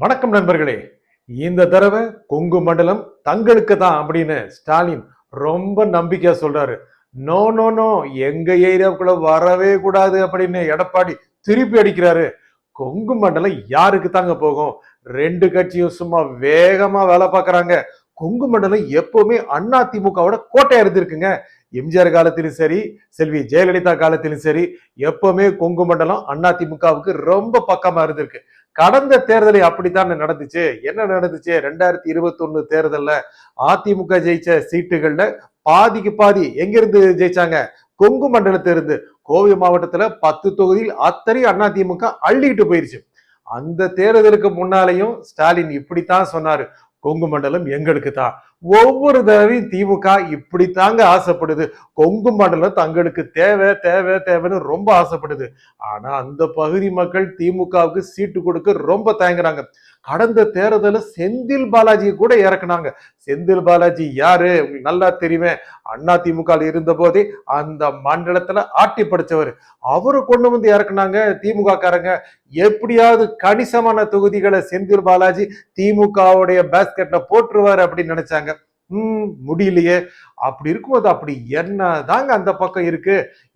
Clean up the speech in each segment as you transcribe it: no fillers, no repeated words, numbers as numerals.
வணக்கம் நண்பர்களே. இந்த தடவை கொங்கு மண்டலம் தங்களுக்கு தான் அப்படின்னு ஸ்டாலின் ரொம்ப நம்பிக்கையா சொல்றாரு. நோ நோ நோ, எங்க ஏரியாவுக்குள்ள வரவே கூடாது அப்படின்னு எடப்பாடி திருப்பி அடிக்கிறாரு. கொங்கு மண்டலம் யாருக்கு தாங்க போகும்? ரெண்டு கட்சியும் சும்மா வேகமா வேலை பார்க்கறாங்க. கொங்கு மண்டலம் எப்பவுமே அண்ணா திமுகவோட கோட்டையா இருந்திருக்குங்க. எம்ஜிஆர் காலத்திலும் சரி, செல்வி ஜெயலலிதா காலத்திலும் சரி, எப்பவுமே கொங்கு மண்டலம் அண்ணா திமுகவுக்கு ரொம்ப பக்கமா இருந்திருக்கு. கடந்த தேர்தலில் அப்படித்தான் நடந்துச்சு. என்ன நடந்துச்சு? 2021 தேர்தல்ல அதிமுக ஜெயிச்ச சீட்டுகள்ல பாதிக்கு பாதி எங்க இருந்து ஜெயிச்சாங்க? கொங்கு மண்டலத்தில இருந்து. கோவை மாவட்டத்துல 10 தொகுதியில் அத்தனை அதிமுக அள்ளிட்டு போயிருச்சு. அந்த தேர்தலுக்கு முன்னாலேயும் ஸ்டாலின் இப்படித்தான் சொன்னாரு. கொங்கு மண்டலம் எங்களுக்கு தான். ஒவ்வொரு தடவையும் திமுக இப்படித்தாங்க ஆசைப்படுது. கொங்கு மண்டலம் தங்களுக்கு தேவை தேவை தேவைன்னு ரொம்ப ஆசைப்படுது. ஆனா அந்த பகுதி மக்கள் திமுகவுக்கு சீட்டு கொடுக்க ரொம்ப தயங்குறாங்க. கடந்த தேர்தல செந்தில் பாலாஜி கூட இறக்குனாங்க. செந்தில் பாலாஜி யாரு? உங்களுக்கு நல்லா தெரியுமே. அண்ணா திமுக இருந்த போதே அந்த மண்டலத்துல ஆட்டி படிச்சவர். அவரு கொண்டு வந்து இறக்குனாங்க திமுக காரங்க. எப்படியாவது கணிசமான தொகுதிகளை செந்தில் பாலாஜி திமுகவுடைய பேஸ்கெட்ல போட்டுருவாரு அப்படின்னு நினைச்சாங்க. முடியலையே. அப்படி இருக்கும்போது அப்படி என்னதாங்க அந்த பக்கம் இருக்கு?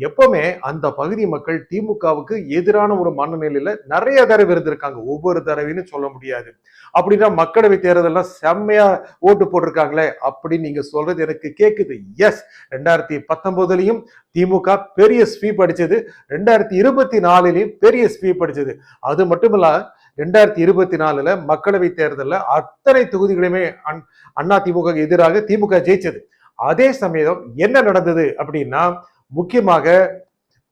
எப்பவுமே அந்த பகுதி மக்கள் திமுகவுக்கு எதிரான ஒரு மனநிலையில நிறைய தடவை இருந்திருக்காங்க. ஒவ்வொரு தடவைன்னு சொல்ல முடியாது. அப்படின்னா மக்களவை தேர்தல்லாம் செம்மையா ஓட்டு போட்டிருக்காங்களே அப்படின்னு நீங்க சொல்றது எனக்கு கேக்குது. எஸ், 2019லயும் திமுக பெரிய ஸ்வீப் அடிச்சது, 2024லயும் பெரிய ஸ்வீப் அடிச்சது. அது மட்டுமல்ல, 2024ல மக்களவை தேர்தலில் அத்தனை தொகுதிகளுமே அண்ணா திமுக எதிராக திமுக ஜெயிச்சது. அதே சமயம் என்ன நடந்தது அப்படின்னா, முக்கியமாக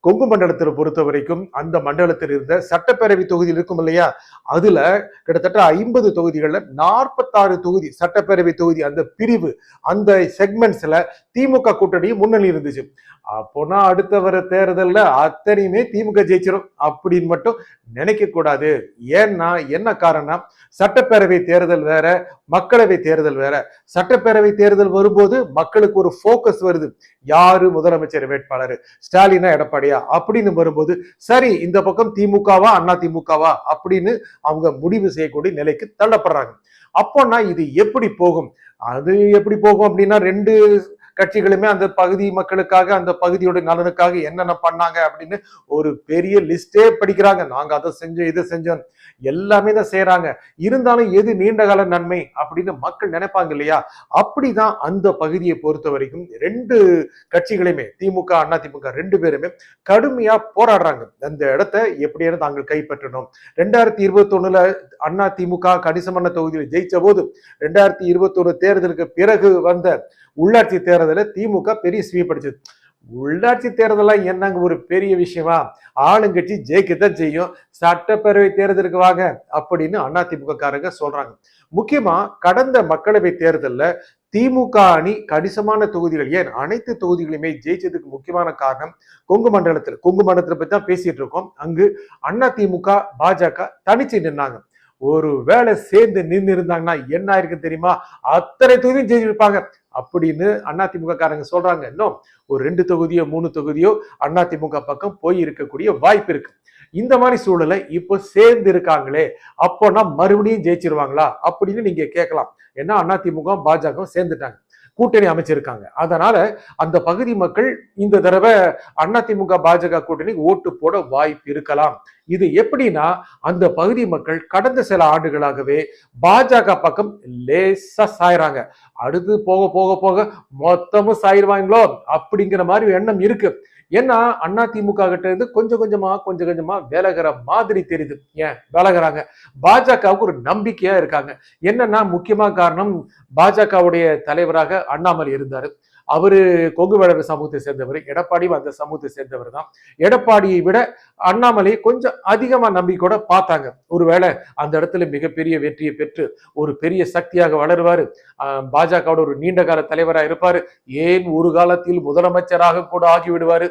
கொங்கு மண்டலத்தை பொறுத்த வரைக்கும் அந்த மண்டலத்தில் இருந்த சட்டப்பேரவை தொகுதி இருக்கும் இல்லையா, அதுல கிட்டத்தட்ட 50 தொகுதிகள்ல 46 தொகுதி சட்டப்பேரவை தொகுதி அந்த பிரிவு அந்த செக்மெண்ட்ஸ்ல திமுக கூட்டணி முன்னணி இருந்துச்சு. அப்போனா அடுத்த வர தேர்தல்ல அத்தனையுமே திமுக ஜெயிச்சிடும் அப்படின்னு மட்டும் நினைக்க கூடாது. ஏன்னா என்ன காரணம்? சட்டப்பேரவை தேர்தல் வேற, மக்களவை தேர்தல் வேற. சட்டப்பேரவை தேர்தல் வரும்போது மக்களுக்கு ஒரு போக்கஸ் வருது. யாரு முதலமைச்சர் வேட்பாளர், ஸ்டாலினா எடப்பாடியா அப்படின்னு வரும்போது, சரி இந்த பக்கம் திமுகவா அண்ணா திமுகவா அப்படின்னு அவங்க முடிவு செய்யக்கூடிய நிலைக்கு தள்ளப்படுறாங்க. அப்போனா இது எப்படி போகும்? அது எப்படி போகும் அப்படின்னா, ரெண்டு கட்சிகளுமே அந்த பகுதி மக்களுக்காக அந்த பகுதியோட நலனுக்காக என்னென்ன பண்ணாங்க அப்படின்னு ஒரு பெரிய லிஸ்டே படிக்கிறாங்க. நாங்க அதை செஞ்சோம் இதை செஞ்சோம் எல்லாமே தான் செய்யறாங்க. இருந்தாலும் எது நீண்ட கால நன்மை அப்படின்னு மக்கள் நினைப்பாங்க இல்லையா? அப்படிதான் அந்த பகுதியை பொறுத்த வரைக்கும் ரெண்டு கட்சிகளையுமே திமுக அண்ணா திமுக ரெண்டு பேருமே கடுமையா போராடுறாங்க. அந்த இடத்தை எப்படியாவது தாங்கள் கைப்பற்றணும். 2021ல அண்ணா திமுக கணிசமான தொகுதியில் ஜெயிச்ச போது 2021 தேர்தலுக்கு பிறகு வந்த உள்ளாட்சி தேர்தல திமுக பெரிய ஸ்வீப் அடிச்சது. உள்ளாட்சி தேர்தலாம் என்னங்க ஒரு பெரிய விஷயமா? ஆளுங்கட்சி ஜெயிக்கத்தான் செய்யும். சட்டப்பேரவை தேர்தலுக்கு வாங்க அப்படின்னு அதிமுக காரங்க சொல்றாங்க. முக்கியமா கடந்த மக்களவை தேர்தல்ல திமுக அணி கணிசமான தொகுதிகள், ஏன் அனைத்து தொகுதிகளையுமே ஜெயிச்சதுக்கு முக்கியமான காரணம் கொங்கு மண்டலத்தை பத்தி தான் பேசிட்டு இருக்கோம். அங்கு அதிமுக பாஜக தனிச்சு நின்னாங்க. ஒரு வேலை சேர்ந்து நின்று இருந்தாங்கன்னா என்ன ஆயிருக்கு தெரியுமா? அத்தனை தொகுதியும் ஜெயிச்சிருப்பாங்க அப்படின்னு அதிமுக காரங்க சொல்றாங்க. இன்னும் ஒரு 2 தொகுதியோ 3 தொகுதியோ அதிமுக பக்கம் போய் இருக்கக்கூடிய வாய்ப்பு இருக்கு. இந்த மாதிரி சூழலை இப்போ சேர்ந்து இருக்காங்களே, அப்போனா மறுபடியும் ஜெயிச்சிருவாங்களா அப்படின்னு நீங்க கேட்கலாம். ஏன்னா அதிமுக பாஜக சேர்ந்துட்டாங்க, கூட்டணி அமைச்சிருக்காங்க. அதனால அந்த பகுதி மக்கள் இந்த தடவை அதிமுக பாஜக கூட்டணி ஓட்டு போட வாய்ப்பு இருக்கலாம். இது எப்படின்னா, அந்த பகுதி மக்கள் கடந்த சில ஆண்டுகளாகவே பாஜக பக்கம் லேசா சாயறாங்க. அடுத்து போக போக போக மொத்தமும் சாயிருவாங்களோ அப்படிங்கிற மாதிரி எண்ணம் இருக்கு. ஏன்னா அதிமுக கிட்ட இருந்து கொஞ்சம் கொஞ்சமா விலகிற மாதிரி தெரியுது. ஏன் விலகுறாங்க? பாஜகவுக்கு ஒரு நம்பிக்கையா இருக்காங்க. என்னன்னா முக்கியமா காரணம், பாஜகவுடைய தலைவராக அண்ணாமலை இருந்தாரு. அவரு கொங்கு வேளர் சமூகத்தை சேர்ந்தவர். எடப்பாடியும் அந்த சமூகத்தை சேர்ந்தவர் தான். எடப்பாடியை விட அண்ணாமலை கொஞ்சம் அதிகமா நம்பிக்கையோட பார்த்தாங்க. ஒருவேளை அந்த இடத்துல மிகப்பெரிய வெற்றியை பெற்று ஒரு பெரிய சக்தியாக வளருவாரு, பாஜகவோட ஒரு நீண்ட கால தலைவராக இருப்பாரு, ஏன் ஒரு காலத்தில் முதலமைச்சராக கூட ஆகிவிடுவாரு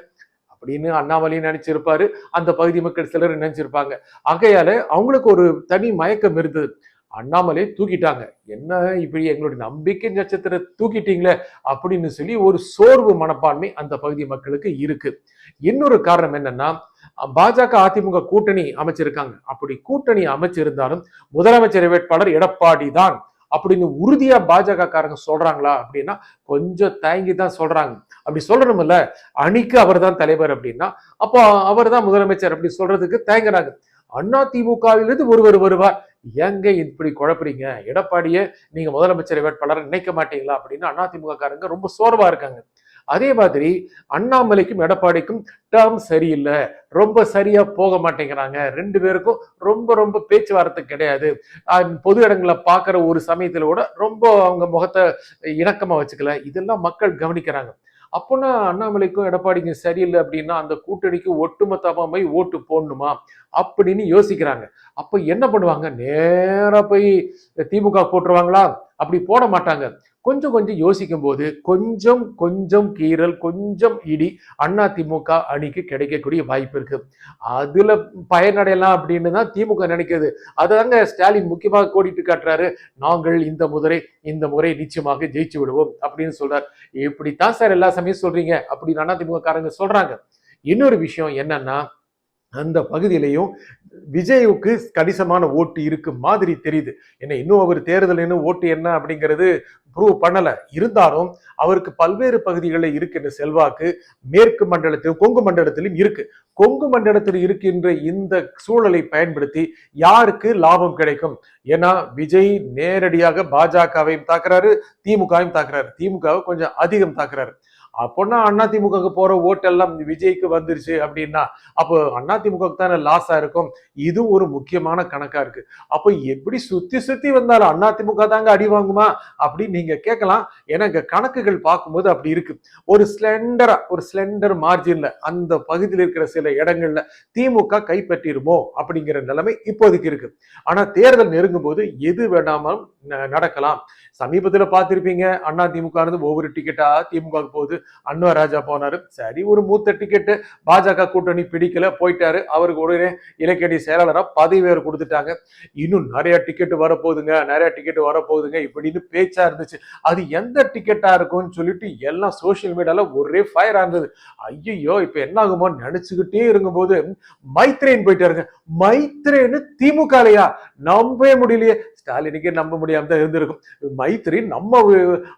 அப்படின்னு அண்ணாமலையும் நினைச்சிருப்பாரு. அந்த பகுதி மக்கள் சிலர் நினைச்சிருப்பாங்க. ஆகையால அவங்களுக்கு ஒரு தனி மயக்கம் இருந்தது. அண்ணாமலை தூக்கிட்டாங்க, என்ன இப்படி எங்களுடைய நம்பிக்கை நட்சத்திர தூக்கிட்டீங்களே அப்படின்னு சொல்லி ஒரு சோர்வு மனப்பான்மை அந்த பகுதி மக்களுக்கு இருக்கு. இன்னொரு காரணம் என்னன்னா, பாஜக அதிமுக கூட்டணி அமைச்சிருக்காங்க. அப்படி கூட்டணி அமைச்சிருந்தாலும் முதலமைச்சர் வேட்பாளர் எடப்பாடி தான் அப்படின்னு உறுதியா பாஜக காரங்க சொல்றாங்களா அப்படின்னா கொஞ்சம் தயங்கி தான் சொல்றாங்க. அப்படி சொல்லணும்ல, அணிக்கு அவர் தான் தலைவர் அப்படின்னா அப்போ அவர் தான் முதலமைச்சர் அப்படி சொல்றதுக்கு தயங்குறாங்க. அதிமுகவிலிருந்து ஒருவர் வருவார். ஏங்க இப்படி குழப்பறீங்க? எடப்பாடியே நீங்க முதலமைச்சர் வேட்பாளர் நினைக்க மாட்டீங்களா அப்படின்னு அதிமுக காரங்க ரொம்ப சோர்வா இருக்காங்க. அதே மாதிரி அண்ணாமலைக்கும் எடப்பாடிக்கும் டேர்ம் சரியில்லை, ரொம்ப சரியா போக மாட்டேங்கிறாங்க. ரெண்டு பேருக்கும் ரொம்ப ரொம்ப பேச்சுவார்த்தை கிடையாது. பொது இடங்களை பார்க்குற ஒரு சமயத்துல கூட ரொம்ப அவங்க முகத்தை இணக்கமா வச்சுக்கல. இதெல்லாம் மக்கள் கவனிக்கிறாங்க. அப்போனா அண்ணாமலைக்கும் எடப்பாடிக்கும் சரியில்லை அப்படின்னா அந்த கூட்டணிக்கு ஒட்டுமொத்தமா போய் ஓட்டு போடணுமா அப்படின்னு யோசிக்கிறாங்க. அப்ப என்ன பண்ணுவாங்க? நேரா போய் திமுக போட்டுருவாங்களா? அப்படி போட மாட்டாங்க. கொஞ்சம் கொஞ்சம் யோசிக்கும் போது கொஞ்சம் கொஞ்சம் கீறல், கொஞ்சம் இடி அதிமுக அணிக்கு கிடைக்கக்கூடிய வாய்ப்பு இருக்கு. அதுல பயனடையலாம் அப்படின்னு தான் திமுக நினைக்கிறது. அதாங்க ஸ்டாலின் முக்கியமாக கோடிட்டு காட்டுறாரு. நாங்கள் இந்த முறை நிச்சயமாக ஜெயிச்சு விடுவோம் அப்படின்னு சொல்றாரு. இப்படித்தான் சார் எல்லா சமயம் சொல்றீங்க அப்படின்னு அதிமுக காரங்க சொல்றாங்க. இன்னொரு விஷயம் என்னன்னா, அந்த பகுதியிலையும் விஜய்க்கு கணிசமான ஓட்டு இருக்கு மாதிரி தெரியுது. ஏன்னா இன்னும் அவர் தேர்தல் இன்னும் ஓட்டு என்ன அப்படிங்கிறது ப்ரூவ் பண்ணல. இருந்தாலும் அவருக்கு பல்வேறு பகுதிகளில் இருக்கின்ற செல்வாக்கு மேற்கு மண்டலத்திலும் கொங்கு மண்டலத்திலும் இருக்கு. கொங்கு மண்டலத்தில் இருக்கின்ற இந்த சூழலை பயன்படுத்தி யாருக்கு லாபம் கிடைக்கும்? ஏன்னா விஜய் நேரடியாக பாஜகவையும் தாக்குறாரு, திமுகவையும் தாக்குறாரு. திமுகவை கொஞ்சம் அதிகம் தாக்குறாரு. அப்போனா அதிமுக போற ஓட்டெல்லாம் விஜய்க்கு வந்துருச்சு அப்படின்னா அப்போ அதிமுக தானே லாஸா இருக்கும். இது ஒரு முக்கியமான கணக்கா இருக்கு. அப்போ எப்படி சுத்தி சுத்தி வந்தாலும் அதிமுக தாங்க அடி வாங்குமா அப்படின்னு நீங்க கேட்கலாம். ஏன்னா இங்க கணக்குகள் பார்க்கும்போது அப்படி இருக்கு. ஒரு ஸ்லெண்டர் மார்ஜின்ல அந்த பகுதியில் இருக்கிற சில இடங்கள்ல திமுக கைப்பற்றிருமோ அப்படிங்கிற நிலைமை இப்போதைக்கு இருக்கு. ஆனா தேர்தல் நெருங்கும் போது எது வேண்டாமல் நடக்கலாம். சமீபத்துல பார்த்திருப்பீங்க, அதிமுக ஒவ்வொரு டிக்கெட்டா திமுக போகுது. அன்வர் ராஜா போனாரு. சரி, ஒரு மூத்த டிக்கெட்டு பாஜக கூட்டணி பிடிக்கல, போயிட்டாரு. அவருக்கு உடனே இலக்கிய செயலாளரா பதவி வேறு கொடுத்துட்டாங்க. இன்னும் நிறைய டிக்கெட் வரப்போகுதுங்க இப்படின்னு பேச்சா இருந்துச்சு. அது எந்த டிக்கெட்டா இருக்கும்னு சொல்லிட்டு எல்லாம் சோசியல் மீடியால ஒரே ஃபயரா இருந்தது. ஐயோ இப்ப என்ன ஆகுமோ நினைச்சுக்கிட்டே இருக்கும்போது மைத்ரேன் போயிட்டாருங்க. மைத்ரேன்னு திமுகலையா? நம்பவே முடியலையே. ஸ்டாலினுக்கே நம்ப முடியாம தான் இருந்திருக்கும். மைத்ரி நம்ம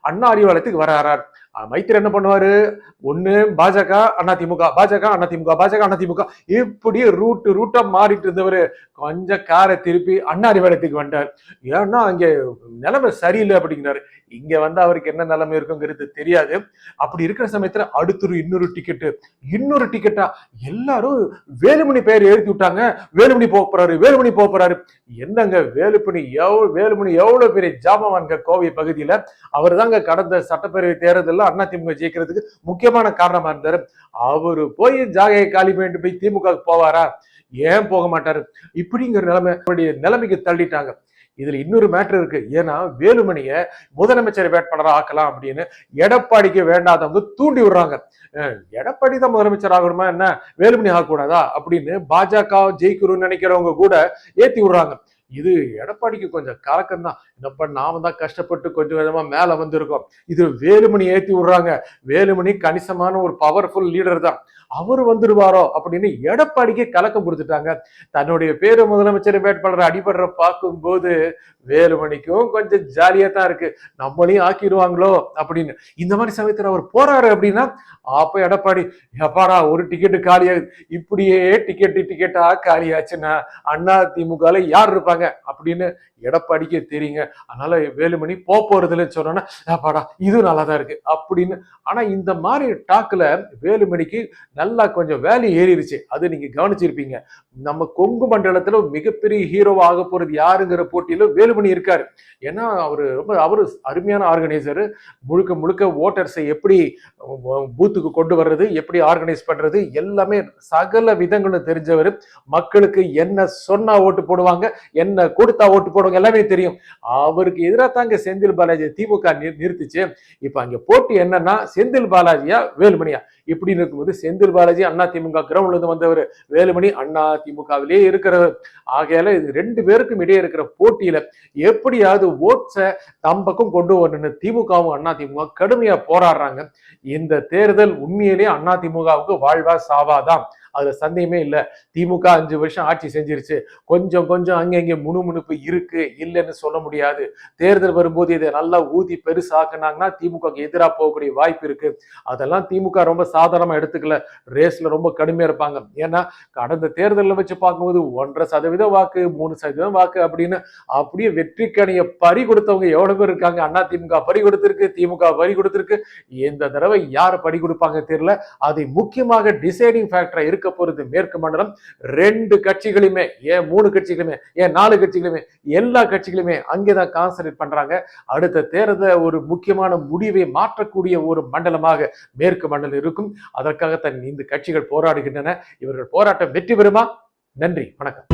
அண்ணா அறிவாலயத்துக்கு வராறார். மைத்திரி என்ன பண்ணுவாரு? ஒண்ணு பாஜக அதிமுக, பாஜக அதிமுக, பாஜக அதிமுக, இப்படி ரூட்டா மாறிட்டு இருந்தவரு கொஞ்சம் காரை திருப்பி அண்ணா அறிவாலயத்துக்கு வந்தார். ஏன்னா அங்க நிலைமை சரியில்லை அப்படிங்கிறாரு. இங்க வந்து அவருக்கு என்ன நிலைமை இருக்குங்கிறது தெரியாது. அப்படி இருக்கிற சமயத்துல அடுத்து இன்னொரு டிக்கெட்டா எல்லாரும் வேலுமணி பெயர் எழுதி விட்டாங்க. வேலுமணி போறாரு. என்னங்க வேலுமணி எவ்வளவு பெரிய ஜாமவான்க கோவை பகுதியில. அவர் தாங்க கடந்த சட்டப்பேரவை தேர்தல் அதிமுக ஜெயிக்கிறதுக்கு முக்கியமான காரணமா இருந்தாரு. அவரு போய் ஜாகையை காலி பண்ணிட்டு போய் திமுக போவாரா? ஏன் போக மாட்டாரு? இப்படிங்கிற நிலைமைக்கு தள்ளிட்டாங்க. இதுல இன்னொரு மேட்டர் இருக்கு. ஏன்னா வேலுமணிய முதலமைச்சர் வேட்பாளராக ஆக்கலாம் அப்படின்னு எடப்பாடிக்கு வேண்டாதவங்க தூண்டி விடுறாங்க. எடப்பாடி தான் முதலமைச்சர் ஆகணுமா என்ன, வேலுமணி ஆகக்கூடாதா அப்படின்னு பாஜக ஜெயிக்கணும்னு நினைக்கிறவங்க கூட ஏத்தி விடுறாங்க. இது எடப்பாடிக்கு கொஞ்சம் கலக்கம் தான். என்னப்பா நாம தான் கஷ்டப்பட்டு கொஞ்சம் கொஞ்சமா மேல வந்திருக்கோம். இது வேலுமணி ஏத்தி விடுறாங்க. வேலுமணி கணிசமான ஒரு பவர்ஃபுல் லீடர் தான், அவரு வந்துடுவாரோ அப்படின்னு எடப்பாடிக்கு கலக்கம் கொடுத்துட்டாங்க. தன்னுடைய பேரு முதலமைச்சர் வேட்பாளர் அடிபடுற பார்க்கும்போது வேலுமணிக்கும் கொஞ்சம் ஜாலியா தான் இருக்கு. நம்மளையும் ஆக்கிடுவாங்களோ அப்படின்னு. இந்த மாதிரி சமயத்துல அவர் போறாரு அப்படின்னா அப்ப எடப்பாடி எப்பாடா ஒரு டிக்கெட்டு காலியாகுது. இப்படியே டிக்கெட்டா காலியாச்சுன்னா அதிமுக யார் இருப்பாங்க அப்படின்னு எடப்பாடிக்கே தெரியுங்க. அதனால வேலுமணி போறதுல சொன்னா அப்பாடா இது நல்லாதான் இருக்கு அப்படின்னு. ஆனா இந்த மாதிரி டாக்ல வேலுமணிக்கு நல்லா கொஞ்சம் வேலை ஏறிடுச்சு. அது நீங்க கவனிச்சிருப்பீங்க. நம்ம கொங்கு மண்டலத்துல மிகப்பெரிய ஹீரோவா ஆக போறது யாருங்கிற போட்டியில வேலுமணி இருக்காரு. ஏன்னா அவரு அருமையான ஆர்கனைசர். முழுக்க ஓட்டர்ஸை எப்படி பூத்துக்கு கொண்டு வர்றது, எப்படி ஆர்கனைஸ் பண்றது, எல்லாமே சகல விதங்களும் தெரிஞ்சவர். மக்களுக்கு என்ன சொன்னா ஓட்டு போடுவாங்க, என்ன கொடுத்தா ஓட்டு போடுவாங்க எல்லாமே தெரியும். அவருக்கு எதிராக தாங்க செந்தில் பாலாஜி திமுக நிறுத்திச்சு. இப்ப அங்க போட்டி என்னன்னா செந்தில் பாலாஜியா வேலுமணியா இப்படின்னு இருக்கும்போது செந்தில் பாலாஜி அதிமுக கிரவுண்ட்ல இருந்து வந்தவர், வேலுமணி அதிமுகவிலே இருக்கிறவர். ஆகையால இது ரெண்டு பேருக்கும் இடையே இருக்கிற போட்டியில எப்படியாவது ஓட்ஸை தம்பக்கம் கொண்டு வரணும்னு திமுகவும் அதிமுக கடுமையா போராடுறாங்க. இந்த தேர்தல் உண்மையிலேயே அதிமுகவுக்கு வாழ்வா சாவாதான் அதுல சந்தேகமே இல்லை. திமுக 5 வருஷம் ஆட்சி செஞ்சிருச்சு. கொஞ்சம் கொஞ்சம் அங்கங்க முணுமுணுப்பு இருக்கு, இல்லைன்னு சொல்ல முடியாது. தேர்தல் வரும்போது இதை நல்லா ஊதி பெருசாக்குனாங்கன்னா திமுக எதிராக போகக்கூடிய வாய்ப்பு இருக்கு. அதெல்லாம் திமுக ரொம்ப சாதாரணமா எடுத்துக்கல. ரேஸ்ல ரொம்ப கடுமையா இருப்பாங்க. ஏன்னா கடந்த தேர்தலில் வச்சு பார்க்கும்போது 1.5% வாக்கு, 3% வாக்கு அப்படின்னு அப்படியே வெற்றி கணியை பறி கொடுத்தவங்க எவ்வளவு பேர் இருக்காங்க. அண்ணா திமுக பறி கொடுத்திருக்கு, திமுக பறி கொடுத்திருக்கு. இந்த தடவை யார் பறி கொடுப்பாங்க தெரியல. அதை முக்கியமாக டிசைடிங் ஃபேக்டரா இருக்க போறது மேற்கு மண்டலம். 2 கட்சிகளுமே, ஏன் 3 கட்சிகளுமே, ஏன் 4 கட்சிகளுமே, எல்லா கட்சிகளுமே அங்கேதான் கான்சன்ட்ரேட் பண்றாங்க. அடுத்த தேர்தல் ஒரு முக்கியமான முடிவை மாற்றக்கூடிய ஒரு மண்டலமாக மேற்கு மண்டலம் இருக்கும். அதற்காகத்தான் இந்த கட்சிகள் போராடுகின்றன. இவர்கள் போராட்டம் வெற்றி பெறுமா? நன்றி, வணக்கம்.